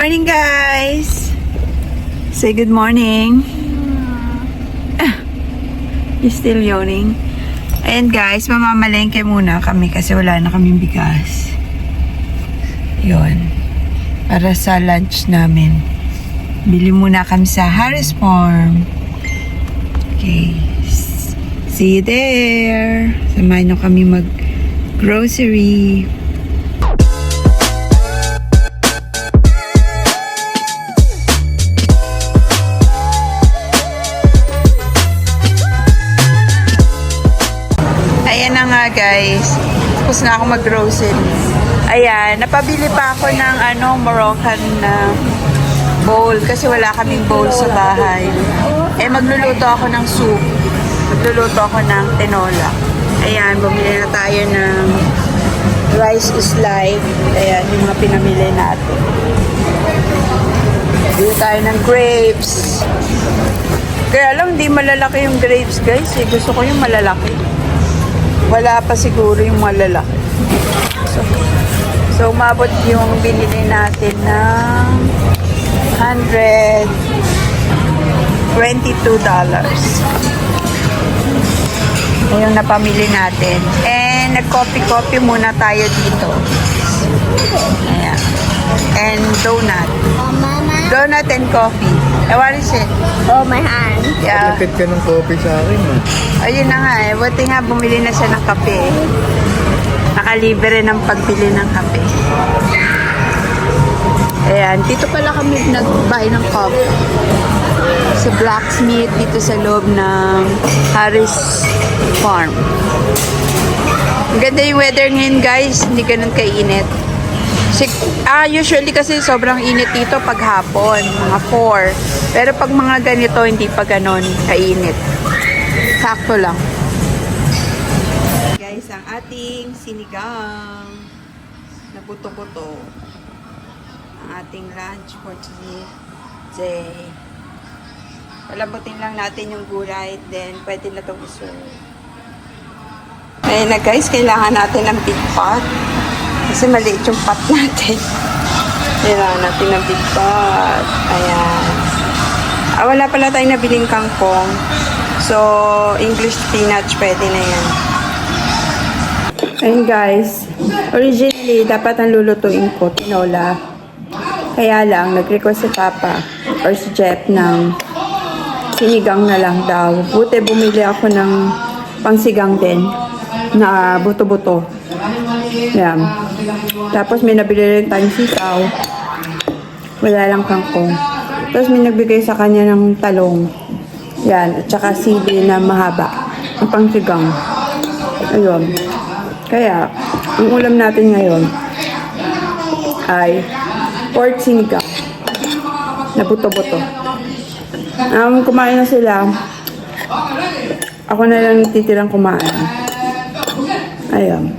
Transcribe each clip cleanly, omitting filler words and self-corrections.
Morning guys! Say good morning. You're still yawning. Ayan guys, mamamalengke muna kami kasi wala na kaming bigas. Yun. Para sa lunch namin. Bili muna kami sa Harris Farm. Okay. See you there. Samahan nyo kami mag-grocery. Ayan na nga guys. Tapos na ako mag-grocery. Ayan. Napabili pa ako ng Moroccan na bowl. Kasi wala kaming bowl sa bahay. Magluluto ako ng soup. Magluluto ako ng tinola. Ayan. Bumili na tayo ng rice is life. Ayan. Yung mga pinamili natin. Bili tayo ng grapes. Kaya lang, di malalaki yung grapes guys. Gusto ko yung malalaki. Wala pa siguro yung malalaki. So umabot yung binili natin ng $122. Yung napamili natin. And nag-coffee muna tayo dito. Ayan. And donut. Donut and coffee. What is it? Oh, my hand. Yeah. Lapit ka ng coffee sa akin, Ayun na nga buti nga bumili na siya ng kape. Nakalibre ng pagbili ng kape. Ayan, dito pala kami nag-buy ng coffee. Sa blacksmith dito sa loob ng Harris Farm. Ganda yung weather ngayon guys, hindi ganun kainit. Usually kasi sobrang init dito pag hapon, mga 4. Pero pag mga ganito, hindi pa ganon kainit. Sakto lang. Guys, ang ating sinigang na buto-buto. Ang ating lunch for today. Palambutin lang natin yung gulay, then pwede na itong iserve. Ayun na guys, kailangan natin ng big pot. Kasi maliit yung pot natin. Kailangan natin ng big pot. Ayan. Wala pala tayong nabiling kangkong. So, English spinach, pwede na yan. Ayun guys. Originally, dapat ang lulutuin ko, tinola. Kaya lang, nag-request si Papa or si Jeff ng sinigang na lang daw. Buti bumili ako ng pangsigang din na buto-buto. Yan. Tapos may nabili rin tayong sitaw. Wala lang kangkong. Tapos may nagbigay sa kanya ng talong. Yan. At saka sili na mahaba. Ang pangsigang. Ayun. Kaya, ang ulam natin ngayon ay pork sinigang na buto-buto. Kumain na sila. Ako na lang titirang kumain. Ayun.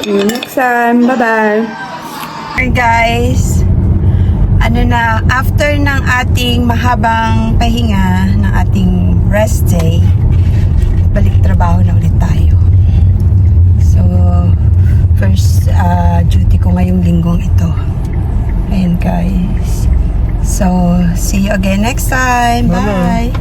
See you next time. Bye-bye. Hey guys. After ng ating mahabang pahinga, ng ating rest day, balik trabaho na ulit tayo. So, first duty ko ngayong linggong ito. Ayan guys. So, see you again next time. Bye.